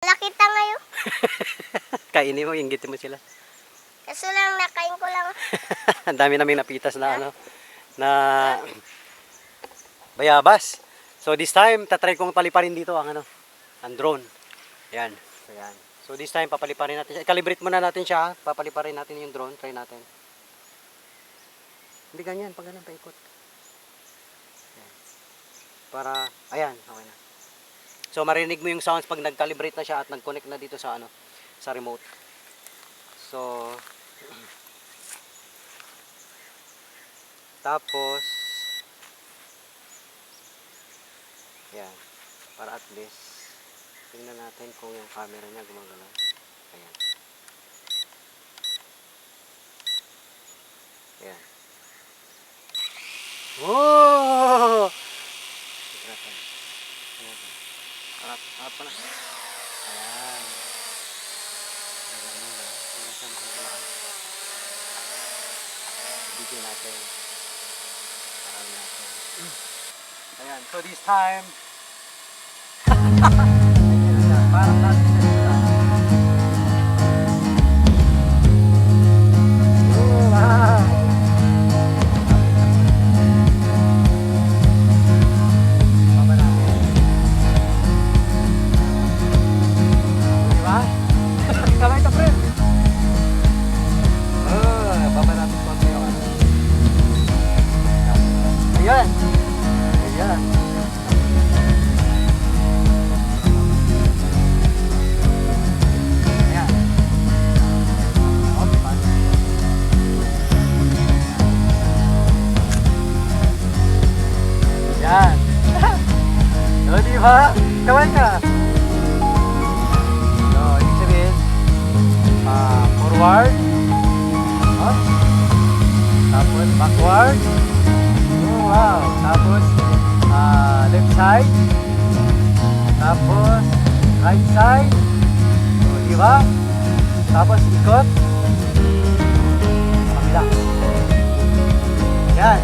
Nakita ngayon. Kainin mo, inggitin mo sila. Kaso lang, nakain ko lang. Ang dami naming napitas na ano, na bayabas. So this time, tatry kong paliparin dito ang ano, ang drone. Yan. So yan. So this time, papaliparin natin siya. I-calibrate muna natin siya. Papaliparin natin yung drone. Try natin. Hindi ganyan, pag ganyan, paikot. Yan. Para, ayan, okay na. So marinig mo yung sounds pag nag-calibrate na siya at nag-connect na dito sa ano, sa remote. So tapos yan, para at least tingnan natin kung yung camera niya gumagalaw. Ayan. Ayan. Oh! Harap pa na. Ayan. Ayan muna. Ayan siya masyadong. Video natin. Parang natin. Ayan. So this time. Parang natin siya dito. Oh, wow. Baba natin. Diba? Kamay ka, friend. Oh, baba natin konti yung ano. Ayan. Ayan. Ayan. Okay, paano? Ayan. O, diba? Kamay ka. So, ibig sabihin, forward, up, tapos backward, oh wow, tapos left side, tapos right side, oh, diba? Tapos ikot, sa kabila. Yan.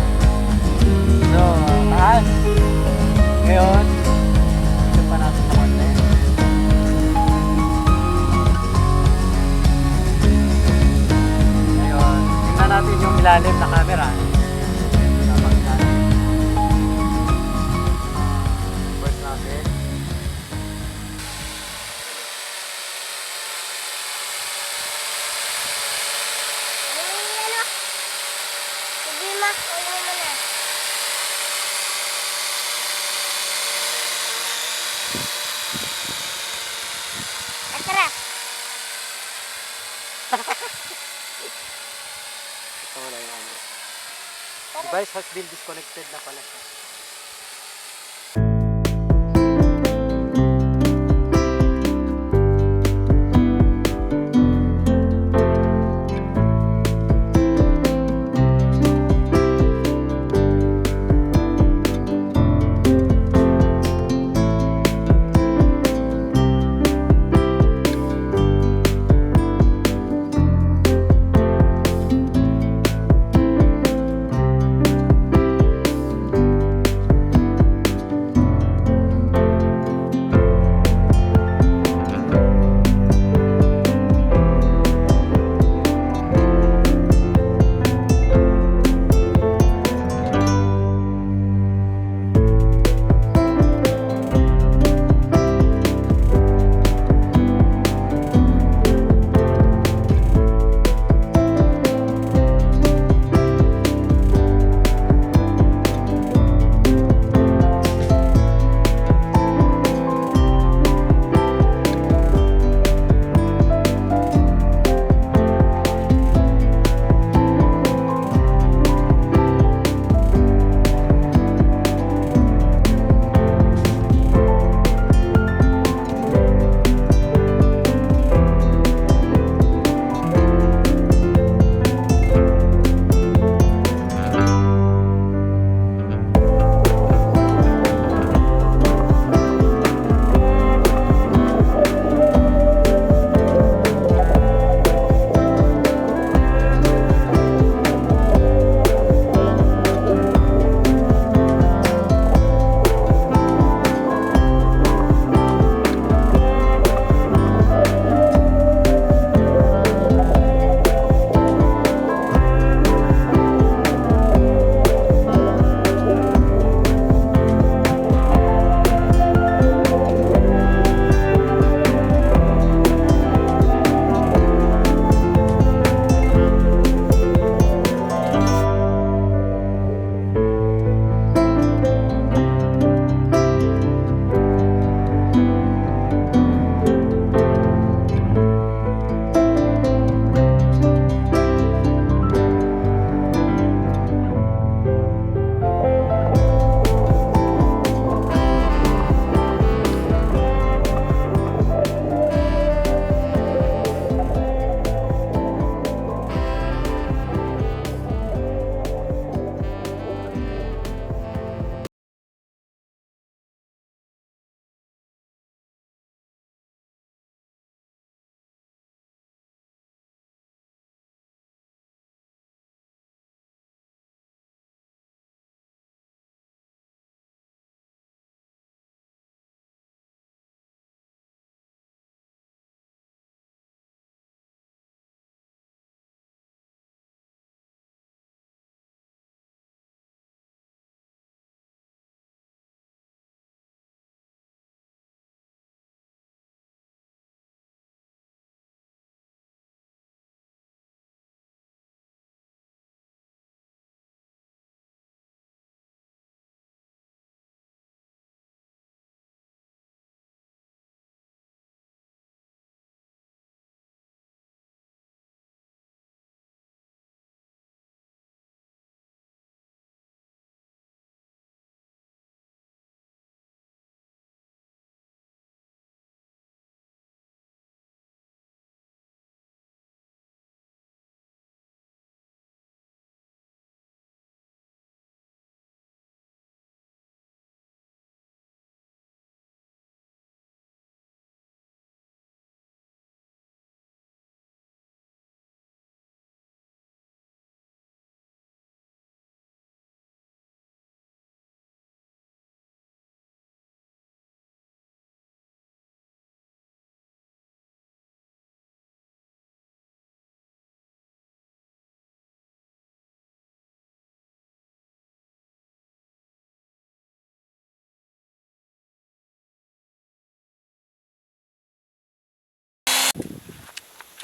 So, taas. Ngayon, ikot pa natin sa konti. Ngayon, tingnan natin yung ilalim na camera. Tapos natin. First natin. Ano yung ano? Sige ma, ulo mo na. Tara. Ito wala yung ano. Device has been disconnected na pala siya.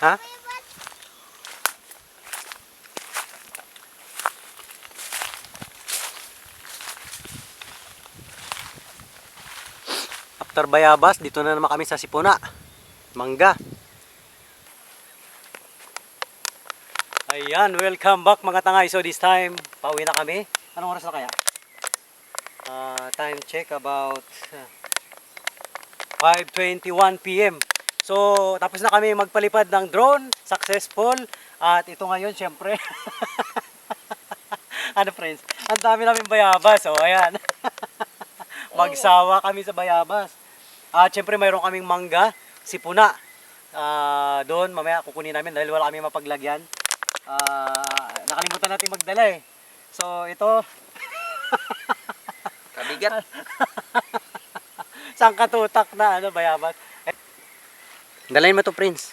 Ha? After bayabas, dito na naman kami sa Sipuna. Mangga. Ayan, welcome back mga tangay. So this time, pauwi na kami. Anong oras na kaya? Time check about 5:21 PM. So, tapos na kami magpalipad ng drone. Successful. At ito ngayon, syempre. Ano friends? Ang dami namin bayabas. So, ayan. Magsawa kami sa bayabas. At syempre, mayroon kaming mangga. Sipuna. Doon, mamaya kukunin namin dahil wala kami mapaglagyan. Nakalimutan natin magdala eh. So, ito. Kabigat. Sang katutak na bayabas. Dalayin mo to, Prince.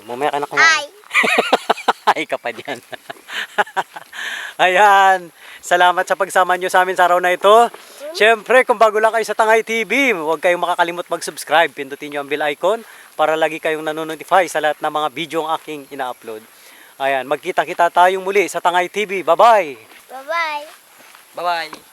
Mamaya ka na kumain. Ay. Ay ka pa dyan. Ayan. Salamat sa pagsama nyo sa amin sa araw na ito. Siyempre, kung bago lang kayo sa Tangay TV, huwag kayong makakalimot mag-subscribe. Pindutin nyo ang bell icon para lagi kayong nanonotify sa lahat ng mga video ang aking ina-upload. Ayan. Magkita-kita tayong muli sa Tangay TV. Bye-bye! Bye-bye. Bye-bye.